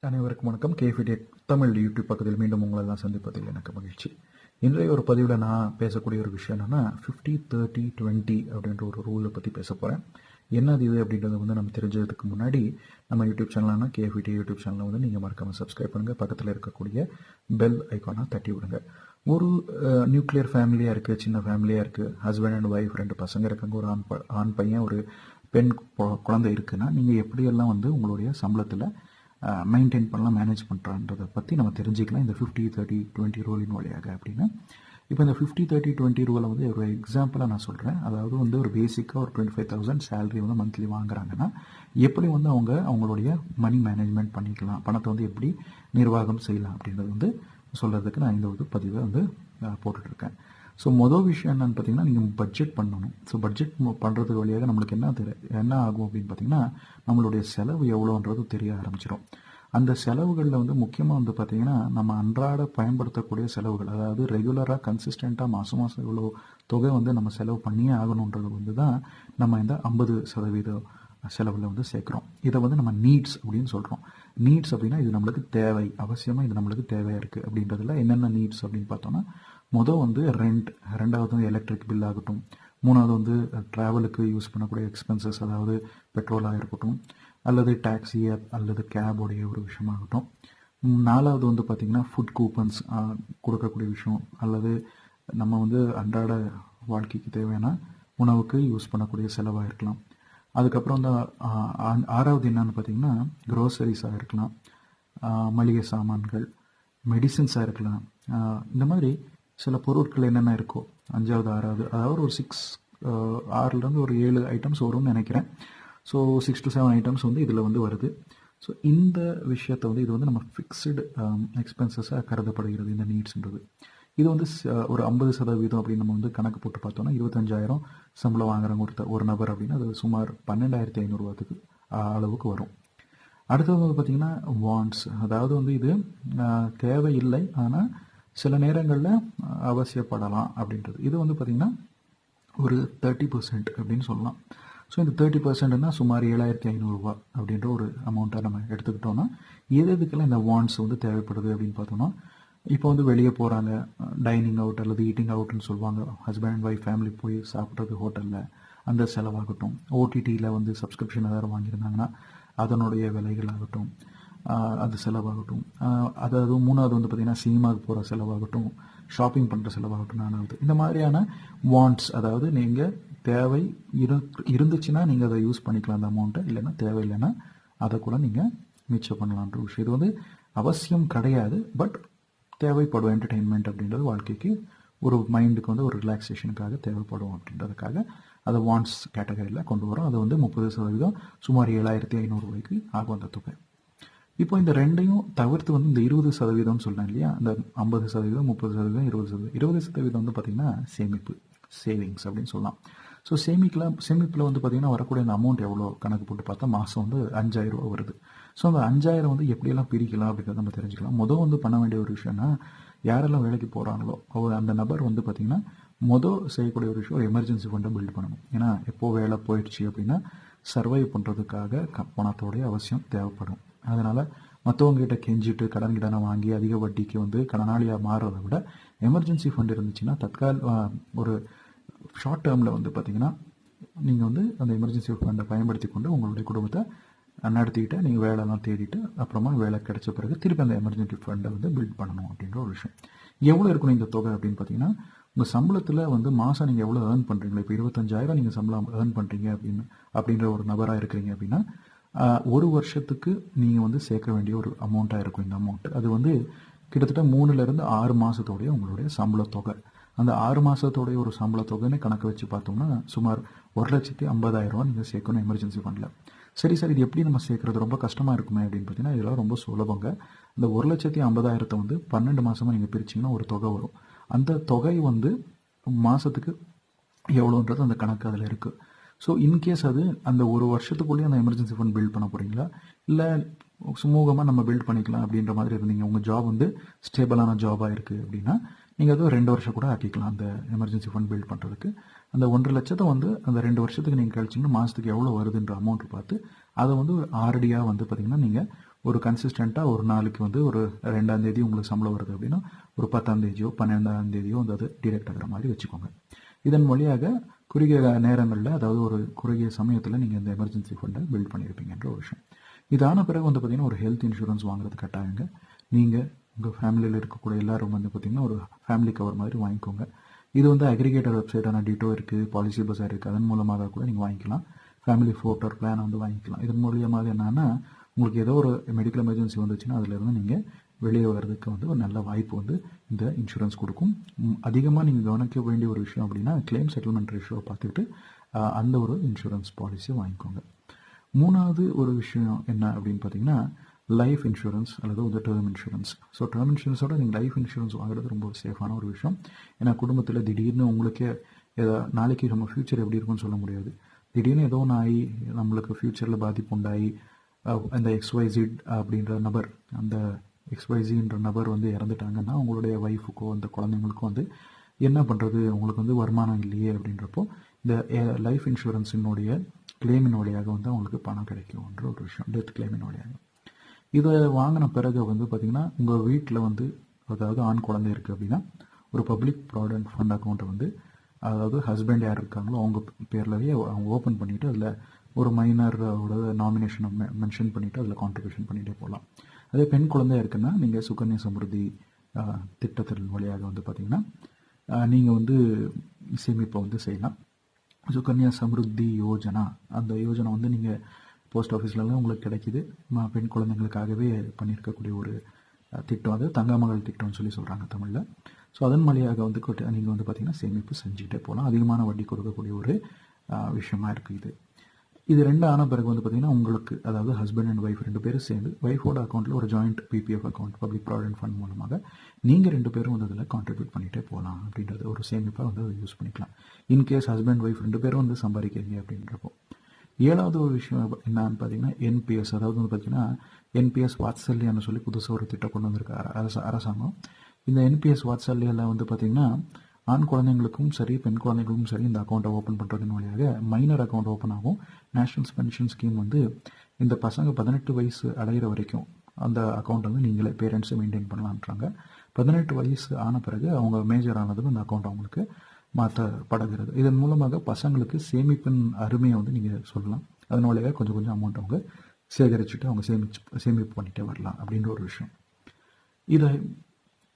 அனைவருக்கும் வணக்கம். கேஃபிடே தமிழ் யூடியூப் பக்கத்தில் மீண்டும் உங்களெல்லாம் சந்திப்பதில் எனக்கு மகிழ்ச்சி. இன்றைய ஒரு பதிவில் நான் பேசக்கூடிய ஒரு விஷயம் என்னென்னா 50-30-20 அப்படின்ற ஒரு ரூலை பற்றி பேச போகிறேன். என்னது இது அப்படின்றத நம்ம தெரிஞ்சதுக்கு முன்னாடி நம்ம யூடியூப் சேனலான கேஃபிடே யூடியூப் சேனலை நீங்கள் மறக்காமல் சப்ஸ்கிரைப் பண்ணுங்கள். பக்கத்தில் இருக்கக்கூடிய பெல் ஐக்கானாக தட்டி விடுங்க. ஒரு நியூக்ளியர் ஃபேமிலியாக இருக்குது, சின்ன ஃபேமிலியாக இருக்குது, ஹஸ்பண்ட் அண்ட் ஒய்ஃப் 2 பசங்க இருக்காங்க, ஒரு ஆண் பையன் ஒரு பெண் குழந்தை இருக்குன்னா நீங்கள் எப்படியெல்லாம் உங்களுடைய சம்பளத்தில் மெயின்டைன் பண்ணலாம், மேனேஜ் பண்ணுறான்றதை பற்றி நம்ம தெரிஞ்சுக்கலாம் இந்த 50-30-20 ரூலின் வழியாக. அப்படின்னா இப்போ இந்த 50-30-20 ரூலை ஒரு எக்ஸாம்பிளாக நான் சொல்கிறேன். அதாவது ஒரு பேசிக்காக ஒரு 25,000 சேலரி மந்த்லி வாங்குறாங்கன்னா எப்படி அவங்களுடைய மணி மேனேஜ்மெண்ட் பண்ணிக்கலாம், பணத்தை எப்படி நிர்வாகம் செய்யலாம் அப்படின்றது சொல்கிறதுக்கு நான் இந்த பதிவை போட்டுட்ருக்கேன். ஸோ மொதல் விஷயம் என்னென்னு பார்த்தீங்கன்னா, நீங்கள் பட்ஜெட் பண்ணணும். ஸோ பட்ஜெட் பண்ணுறதுக்கு வழியாக நம்மளுக்கு என்ன ஆகும் அப்படின்னு பார்த்தீங்கன்னா, நம்மளுடைய செலவு எவ்வளோன்றது தெரிய ஆரம்பிச்சிடும். அந்த செலவுகளில் முக்கியமாக பார்த்தீங்கன்னா, நம்ம அன்றாட பயன்படுத்தக்கூடிய செலவுகள், அதாவது ரெகுலராக கன்சிஸ்டண்ட்டாக மாதம் இவ்வளோ தொகை நம்ம செலவு பண்ணியே ஆகணுன்றது தான் நம்ம இந்த 50% செலவில் சேர்க்குறோம். இதை நம்ம நீட்ஸ் அப்படின்னு சொல்கிறோம். நீட்ஸ் அப்படின்னா இது நம்மளுக்கு தேவை, அவசியமாக இது நம்மளுக்கு தேவையாக இருக்குது அப்படின்றதுல என்னென்ன நீட்ஸ் அப்படின்னு பார்த்தோன்னா, மொதல் ரெண்ட், ரெண்டாவது எலக்ட்ரிக் பில் ஆகட்டும், மூணாவது ட்ராவலுக்கு யூஸ் பண்ணக்கூடிய எக்ஸ்பென்சஸ், அதாவது பெட்ரோலாக இருக்கட்டும், அல்லது டாக்ஸி அல்லது கேபோடைய ஒரு விஷயமாகட்டும், நாலாவது பார்த்திங்கன்னா ஃபுட் கூப்பன்ஸ் கொடுக்கக்கூடிய விஷயம், அல்லது நம்ம அன்றாட வாழ்க்கைக்கு தேவையான உணவுக்கு யூஸ் பண்ணக்கூடிய செலவாக இருக்கலாம். அதுக்கப்புறம் ஆறாவது என்னன்னு பார்த்தீங்கன்னா க்ரோசரிஸாக இருக்கலாம், மளிகை சாமான்கள், மெடிசின்ஸாக இருக்கலாம். இந்த மாதிரி சில பொருட்கள் என்னென்ன இருக்கோ அஞ்சாவது ஆறாவது, அதாவது ஒரு 6 ஒரு 7 ஐட்டம்ஸ் வரும்னு நினைக்கிறேன். ஸோ 6 to 7 ஐட்டம்ஸ் இதில் வருது. ஸோ இந்த விஷயத்தை இது நம்ம ஃபிக்ஸ்டு எக்ஸ்பென்சஸாக கருதப்படுகிறது இந்த நீட்ஸ்ன்றது. இது ஒரு 50% அப்படின்னு நம்ம கணக்கு போட்டு பார்த்தோம்னா 25,000 சம்பளம் வாங்குறவங்க ஒரு நபர் அப்படின்னா அது சுமார் 12,500 அளவுக்கு வரும். அடுத்தது பார்த்திங்கன்னா வாண்ட்ஸ், அதாவது இது தேவையில்லை ஆனால் சில நேரங்களில் அவசியப்படலாம் அப்படின்றது. இது பார்த்திங்கன்னா ஒரு 30% அப்படின்னு சொல்லலாம். ஸோ இந்த 30%னா சுமார் 7,500 அப்படின்ற ஒரு அமௌண்ட்டை நம்ம எடுத்துக்கிட்டோன்னா, எதுக்கெல்லாம் இந்த வாண்ட்ஸ் தேவைப்படுது அப்படின்னு பார்த்தோம்னா, இப்போ வெளியே போகிறாங்க, டைனிங் அவுட் அல்லது ஈட்டிங் அவுட்னு சொல்லுவாங்க, ஹஸ்பண்ட் அண்ட் ஒய்ஃப் ஃபேமிலி போய் சாப்பிட்றது ஹோட்டலில், அந்த செலவாகட்டும், ஓடிடியில் சப்ஸ்கிரிப்ஷன் ஏதாவது வாங்கியிருந்தாங்கன்னா அதனுடைய விலைகள் ஆகட்டும், அது செலவாகட்டும், அதாவது மூணாவது பார்த்திங்கன்னா சினிமாவுக்கு போகிற செலவாகட்டும், ஷாப்பிங் பண்ணுற செலவாகட்டும், நானாவது இந்த மாதிரியான வாண்ட்ஸ், அதாவது நீங்கள் தேவை இருந்துச்சுன்னா நீங்கள் அதை யூஸ் பண்ணிக்கலாம் அந்த அமௌண்ட்டை, இல்லைன்னா தேவையில்லைன்னா அதை கூட நீங்கள் மிச்சம் பண்ணலான்ற விஷயம். இது அவசியம் கிடையாது, பட் தேவைப்படும். என்டர்டெயின்மெண்ட் அப்படின்றது வாழ்க்கைக்கு ஒரு மைண்டுக்கு ஒரு ரிலாக்ஸேஷனுக்காக தேவைப்படும் அப்படின்றதுக்காக அதை வாண்ட்ஸ் கேட்டகரியில் கொண்டு வரோம். அது 30% சுமார் 7,500 ஆகும் அந்த தொகை. இப்போ இந்த ரெண்டையும் தவிர்த்து இந்த 20% சொல்கிறேன் இல்லையா, அந்த 50%, 30%, 20%. 20% பார்த்திங்கன்னா சேமிப்பு, சேவிங்ஸ் அப்படின்னு சொல்லலாம். ஸோ சேமிப்பில் பார்த்திங்கன்னா வரக்கூடிய அந்த அமௌண்ட் எவ்வளோ கணக்கு போட்டு பார்த்தா மாதம் 5,000 வருது. ஸோ அந்த 5,000 எப்படியெல்லாம் பிரிக்கலாம் அப்படின்றத நம்ம தெரிஞ்சுக்கலாம். மொதல் பண்ண வேண்டிய ஒரு விஷயம்னா, யாரெல்லாம் வேலைக்கு போகிறாங்களோ அந்த நபர் பார்த்திங்கன்னா செய்யக்கூடிய ஒரு விஷயம், ஒரு எமர்ஜென்சி ஃபண்டை பில்ட் பண்ணணும். ஏன்னா எப்போது வேலை போயிடுச்சு அப்படின்னா சர்வை பண்ணுறதுக்காக பணத்தோடைய அவசியம் தேவைப்படும். அதனால் மற்றவங்ககிட்ட கெஞ்சிட்டு கடனை வாங்கி அதிக வட்டிக்கு கடனாளியாக மாறுறதை விட எமர்ஜென்சி ஃபண்ட் இருந்துச்சுன்னா ஒரு ஷார்ட் டேர்மில் பார்த்திங்கன்னா நீங்கள் அந்த எமர்ஜென்சி ஃபண்டை பயன்படுத்தி கொண்டு உங்களுடைய குடும்பத்தை நடத்திக்கிட்டு நீங்கள் வேலைலாம் தேடிட்டு அப்புறமா வேலை கிடைச்ச பிறகு திருப்பி அந்த எமர்ஜென்சி ஃபண்டை பில்ட் பண்ணணும் அப்படின்ற ஒரு விஷயம். எவ்வளோ இருக்கணும் இந்த தொகை அப்படின்னு பார்த்தீங்கன்னா, உங்கள் சம்பளத்தில் மாதம் நீங்கள் எவ்வளோ ஏர்ன் பண்ணுறீங்களோ, இப்போ 25,000 நீங்கள் சம்பளம் ஏர்ன் பண்ணுறீங்க அப்படின்ற ஒரு நபராக இருக்கிறீங்க அப்படின்னா, ஒரு வருஷத்துக்கு நீங்கள் சேர்க்க வேண்டிய ஒரு அமௌண்ட்டாக இருக்கும் இந்த அமௌண்ட்டு. அது கிட்டத்தட்ட 3 to 6 மாதத்தோடைய உங்களுடைய சம்பள தொகை. அந்த 6 மாதத்தோடைய ஒரு சம்பள தொகைன்னு கணக்கு வச்சு பார்த்தோம்னா சுமார் 1,50,000 நீங்கள் சேர்க்கணும் எமர்ஜென்சி ஃபண்டில். சரி சார், இது எப்படி நம்ம சேர்க்குறது, ரொம்ப கஷ்டமாக இருக்குமே அப்படின்னு பார்த்தீங்கன்னா, இதெல்லாம் ரொம்ப சுலபங்க. இந்த 1,50,000 12 மாதமாக நீங்கள் பிரிச்சிங்கன்னா ஒரு தொகை வரும். அந்த தொகை மாதத்துக்கு எவ்வளோன்றது அந்த கணக்கு அதில் இருக்குது. ஸோ இன்கேஸ் அது அந்த ஒரு வருஷத்துக்குள்ளேயே அந்த எமர்ஜென்சி ஃபண்ட் பில்ட் பண்ண போகிறீங்களா, இல்லை சுமூகமாக நம்ம பில்ட் பண்ணிக்கலாம் அப்படின்ற மாதிரி இருந்தீங்க, உங்கள் ஜாப் ஸ்டேபிளான ஜாபாக இருக்குது அப்படின்னா நீங்கள் அது 2 வருஷம் கூட ஆக்கிக்கலாம் அந்த எமர்ஜென்சி ஃபண்ட் பில்ட் பண்ணுறதுக்கு. அந்த 1,00,000 அந்த 2 வருஷத்துக்கு நீங்கள் கழிச்சிங்கன்னா மாதத்துக்கு எவ்வளோ வருதுன்ற அமௌண்ட் பார்த்து அதை ஆர்டியாக பார்த்திங்கன்னா நீங்கள் ஒரு கன்சிஸ்டண்ட்டாக ஒரு நாளைக்கு வந்து ஒரு 2ஆம் தேதி உங்களுக்கு சம்பளம் வருது அப்படின்னா ஒரு 10ஆம் தேதியோ 12ஆம் தேதியோ வந்து அது டிடெக்ட் ஆகிற மாதிரி வச்சுக்கோங்க. இதன் வழியாக குறுகிய நேரங்களில், அதாவது ஒரு குறுகிய சமயத்தில் நீங்கள் இந்த எமர்ஜென்சி ஃபண்டை பில்ட் பண்ணியிருப்பீங்கன்ற ஒரு விஷயம். இதான பிறகு வந்து பார்த்திங்கன்னா ஒரு ஹெல்த் இன்சூரன்ஸ் வாங்குறது கட்டாயங்க. நீங்கள் உங்கள் ஃபேமிலியில் இருக்கக்கூடிய எல்லாரும் வந்து பார்த்திங்கன்னா ஒரு ஃபேமிலி கவர் மாதிரி வாங்கிக்கோங்க. இது வந்து அக்ரிகேட்டர் வெப்சைட்டான டிட்டோ இருக்குது, பாலிசி பஸார் இருக்குது. அதன் மூலமாக கூட நீங்கள் வாங்கிக்கலாம். ஃபேமிலி ஃபோட்டோ பிளான் வந்து வாங்கிக்கலாம். இதன் மூலியமாக என்னென்னா உங்களுக்கு ஏதோ ஒரு மெடிக்கல் எமர்ஜென்சி வந்துச்சுன்னா அதிலிருந்து நீங்கள் வெளியே வர்றதுக்கு வந்து ஒரு நல்ல வாய்ப்பு வந்து இந்த இன்சூரன்ஸ் கொடுக்கும். அதிகமாக நீங்கள் கவனிக்க வேண்டிய ஒரு விஷயம் அப்படின்னா கிளைம் செட்டில்மெண்ட் ரேஷியோவை பார்த்துக்கிட்டு அந்த ஒரு இன்சூரன்ஸ் பாலிசியை வாங்கிக்கோங்க. 3வது ஒரு விஷயம் என்ன அப்படின்னு பார்த்தீங்கன்னா லைஃப் இன்சூரன்ஸ் அல்லது வந்து டேர்ம் இன்சூரன்ஸ். ஸோ டேர்ம் இன்சூரன்ஸோட நீங்கள் லைஃப் இன்சூரன்ஸ் வாங்குறது ரொம்ப சேஃபான ஒரு விஷயம். ஏன்னா குடும்பத்தில் திடீர்னு உங்களுக்கே நாளைக்கு நம்ம ஃப்யூச்சர் எப்படி இருக்குன்னு சொல்ல முடியாது. திடீர்னு ஏதோ ஒன்று ஆகி நம்மளுக்கு ஃப்யூச்சரில் பாதிப்பு உண்டாகி அந்த எக்ஸ்ஒய்சிட் அப்படின்ற நபர், அந்த எக்ஸ்ஒய்சின்ற நபர் வந்து இறந்துட்டாங்கன்னா உங்களுடைய ஒய்ஃபுக்கோ அந்த குழந்தைங்களுக்கோ வந்து என்ன பண்ணுறது, உங்களுக்கு வந்து வருமானம் இல்லையே அப்படின்றப்போ இந்த லைஃப் இன்சூரன்ஸினுடைய கிளைமின் வழியாக வந்து அவங்களுக்கு பணம் கிடைக்கும்ன்ற ஒரு விஷயம், டெத் கிளைமின் வழியாக. இதை வாங்கின பிறகு வந்து பார்த்திங்கன்னா உங்கள் வீட்டில் வந்து அதாவது ஆண் குழந்தை இருக்குது அப்படின்னா ஒரு பப்ளிக் ப்ராவிடென்ட் ஃபண்ட் அக்கௌண்ட்டை வந்து அதாவது ஹஸ்பண்ட் யார் இருக்காங்களோ அவங்க பேர்லவே அவங்க ஓப்பன் பண்ணிவிட்டு அதில் ஒரு மைனரோட நாமினேஷனை மென்ஷன் பண்ணிவிட்டு அதில் கான்ட்ரிபியூஷன் பண்ணிகிட்டே போகலாம். அதே பெண் குழந்தையாக இருக்குன்னா நீங்கள் சுகன்யா சம்ருத்தி திட்டத்தின் வழியாக வந்து பார்த்திங்கன்னா நீங்கள் வந்து சேமிப்பை வந்து செய்யலாம். சுகன்யா சம்ருத்தி யோஜனா, அந்த யோஜனை வந்து நீங்கள் போஸ்ட் ஆஃபீஸ்லலாம் உங்களுக்கு கிடைக்கிது. பெண் குழந்தைங்களுக்காகவே பண்ணியிருக்கக்கூடிய ஒரு திட்டம். அது தங்கமகள் திட்டம்னு சொல்லி சொல்கிறாங்க தமிழில். ஸோ அதன் வழியாக வந்து நீங்கள் வந்து பார்த்திங்கன்னா சேமிப்பு செஞ்சுக்கிட்டே போகலாம். அதிகமான வட்டி கொடுக்கக்கூடிய ஒரு விஷயமா இருக்குது இது 2 ஆன பிறகு வந்து பார்த்திங்கன்னா உங்களுக்கு அதாவது ஹஸ்பண்ட் அண்ட் ஒய்ஃப் 2 பேரும் சேர்ந்து ஒய்ஃபோட அக்கௌண்ட்டில் ஒரு joint PPF account public provident fund மூலமாக நீங்கள் 2 பேரும் வந்து அதில் கான்ட்ரிபியூட் பண்ணிகிட்டே போகலாம். அப்படின்றது ஒரு சேமிப்பாக வந்து அதை யூஸ் பண்ணிக்கலாம். இன்கேஸ் ஹஸ்பண்ட் ஒய்ஃப் 2 பேரும் வந்து சம்பாதிக்கிறீங்க அப்படின்றப்போ. 7வது ஒரு விஷயம் என்னன்னு பார்த்தீங்கன்னா என்பிஎஸ், அதாவது வந்து பார்த்திங்கன்னா என்பிஎஸ் வாத்சல்யான்னு சொல்லி புதுசாக ஒரு திட்டம் கொண்டு வந்திருக்க அரசாங்கம். இந்த என்பிஎஸ் வாத்சல்யாவில் வந்து பார்த்திங்கன்னா ஆண் குழந்தைங்களுக்கும் சரி பெண் குழந்தைங்களுக்கும் சரி இந்த அக்கௌண்ட்டை ஓப்பன் பண்ணுறதன் வழியாக மைனர் அக்கௌண்ட் ஓப்பன் ஆகும். நேஷ்னல் பென்ஷன் ஸ்கீம் வந்து இந்த பசங்க 18 வயசு அடைகிற வரைக்கும் அந்த அக்கௌண்ட் வந்து நீங்களே பேரண்ட்ஸை மெயின்டைன் பண்ணலான்றாங்க. 18 வயசு ஆன பிறகு அவங்க மேஜர் ஆனதும் இந்த அக்கௌண்ட் அவங்களுக்கு மாற்றப்படுகிறது. இதன் மூலமாக பசங்களுக்கு சேமிப்பின் அருமையை வந்து நீங்கள் சொல்லலாம். அதன் வழியாக கொஞ்சம் கொஞ்சம் அமௌண்ட் அவங்க சேகரிச்சுட்டு அவங்க சேமிப்பு பண்ணிகிட்டே வரலாம் அப்படின்ற ஒரு விஷயம். இதை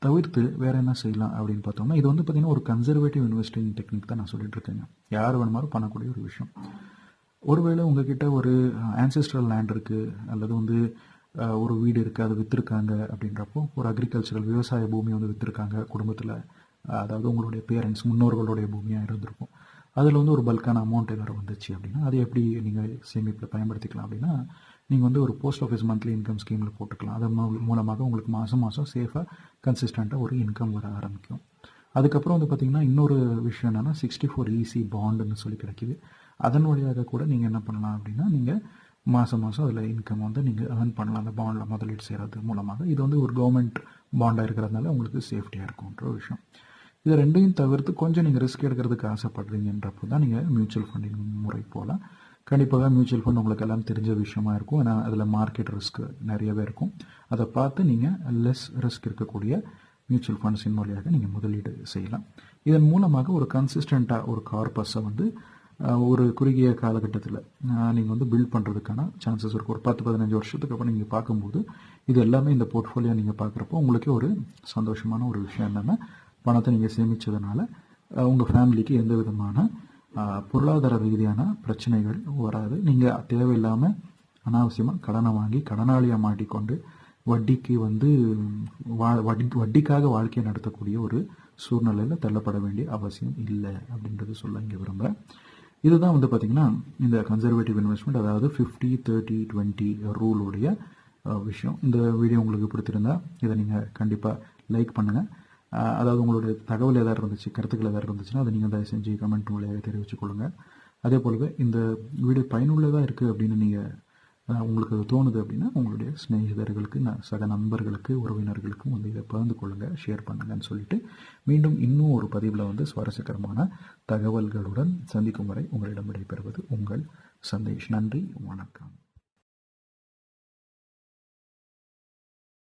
தவிர்த்து வேறு என்ன செய்யலாம் அப்படின்னு பார்த்தோம்னா இது வந்து பார்த்திங்கன்னா ஒரு கன்சர்வேட்டிவ் இன்வெஸ்டிங் டெக்னிக் தான் நான் சொல்லிட்டு இருக்கேங்க. யார் வேணுமாலும் பண்ணக்கூடிய ஒரு விஷயம். ஒருவேளை உங்ககிட்ட ஒரு ஆன்செஸ்ட்ரல் லேண்ட் இருக்குது அல்லது வந்து ஒரு வீடு இருக்குது, அதை விற்றுருக்காங்க அப்படின்றப்போ ஒரு அக்ரிகல்ச்சரல் விவசாய பூமி வந்து விற்றுருக்காங்க குடும்பத்தில், அதாவது உங்களுடைய பேரண்ட்ஸ் முன்னோர்களுடைய பூமியாக இருந்திருக்கும். அதில் வந்து ஒரு பல்கான அமௌண்ட் எதாவது வந்துச்சு அப்படின்னா அதை எப்படி நீங்கள் சேமிப்பில் பயன்படுத்திக்கலாம் அப்படின்னா நீங்கள் வந்து ஒரு போஸ்ட் ஆஃபீஸ் மந்த்லி இன்கம் ஸ்கீமில் போட்டுக்கலாம். அதன் மூலமாக உங்களுக்கு மாதம் சேஃபாக கன்சிஸ்டண்ட்டாக ஒரு இன்கம் வர ஆரம்பிக்கும். அதுக்கப்புறம் வந்து பார்த்திங்கன்னா இன்னொரு விஷயம் என்னென்னா 64 EC பாண்டுன்னு சொல்லி கிடைக்கிது. அதன் வழியாக கூட நீங்கள் என்ன பண்ணலாம் அப்படின்னா நீங்கள் மாதம் அதில் இன்கம் வந்து நீங்கள் ஏர்ன் பண்ணலாம். அந்த பாண்டில் முதலீடு செய்கிறது மூலமாக. இது வந்து ஒரு கவர்மெண்ட் பாண்டாக இருக்கிறதுனால உங்களுக்கு சேஃப்டியாக இருக்கும்ன்ற ஒரு விஷயம். இது 2ஐயும் தவிர்த்து கொஞ்சம் நீங்கள் ரிஸ்க் எடுக்கிறதுக்கு ஆசைப்படுறீங்கன்றப்போ தான் நீங்கள் மியூச்சுவல் ஃபண்டிங் முறை போகலாம். கண்டிப்பாக மியூச்சுவல் ஃபண்ட் உங்களுக்கு எல்லாம் தெரிஞ்ச விஷயமா இருக்கும். ஏன்னா அதில் மார்க்கெட் ரிஸ்க் நிறையவே இருக்கும். அதை பார்த்து நீங்கள் லெஸ் ரிஸ்க் இருக்கக்கூடிய மியூச்சுவல் ஃபண்ட்ஸின் வழியாக நீங்கள் முதலீடு செய்யலாம். இதன் மூலமாக ஒரு கன்சிஸ்டண்ட்டாக ஒரு கார்பஸை வந்து ஒரு குறுகிய காலகட்டத்தில் நீங்கள் வந்து பில்ட் பண்ணுறதுக்கான சான்சஸ் இருக்கும். ஒரு 10-15 வருஷத்துக்கு அப்புறம் நீங்கள் பார்க்கும்போது இது எல்லாமே இந்த போர்ட்ஃபோலியோ நீங்கள் பார்க்குறப்போ உங்களுக்கே ஒரு சந்தோஷமான ஒரு விஷயம் என்னென்னா பணத்தை நீங்கள் சேமித்ததுனால உங்கள் ஃபேமிலிக்கு எந்த விதமான பொருளாதார ரீதியான பிரச்சனைகள் வராது. நீங்கள் தேவையில்லாமல் அனாவசியமாக கடனை வாங்கி கடனாளியாக மாட்டிக்கொண்டு வட்டிக்கு வந்து வட்டிக்காக வாழ்க்கையை நடத்தக்கூடிய ஒரு சூழ்நிலையில் தள்ளப்பட வேண்டிய அவசியம் இல்லை அப்படின்றது சொல்ல இங்கே விரும்புகிறேன். இதுதான் வந்து பார்த்திங்கன்னா இந்த கன்சர்வேட்டிவ் இன்வெஸ்ட்மெண்ட், அதாவது 50-30-20 ரூலுடைய விஷயம். இந்த வீடியோ உங்களுக்கு பிடித்திருந்தா இதை நீங்கள் கண்டிப்பாக லைக் பண்ணுங்கள். அதாவது உங்களுடைய தகவல் எதாவது இருந்துச்சு, கருத்துக்கள் எதாவது இருந்துச்சுன்னா அதை நீங்கள் தயவு செஞ்சு கமெண்ட் மூலியாக தெரிவித்துக் கொள்ளுங்கள். அதே போலவே இந்த வீடியோ பயனுள்ளதாக இருக்குது அப்படின்னு நீங்கள் உங்களுக்கு அது தோணுது அப்படின்னா உங்களுடைய ஸ்நேகிதர்களுக்கு சக நண்பர்களுக்கு உறவினர்களுக்கும் வந்து இதை பகிர்ந்து கொள்ளுங்கள், ஷேர் பண்ணுங்கன்னு சொல்லிட்டு மீண்டும் இன்னும் ஒரு பதிவில் வந்து சுவாரஸ்யகரமான தகவல்களுடன் சந்திக்கும் வரை உங்களிடம் விடைபெறுவது உங்கள் சந்தேஷ். நன்றி, வணக்கம்.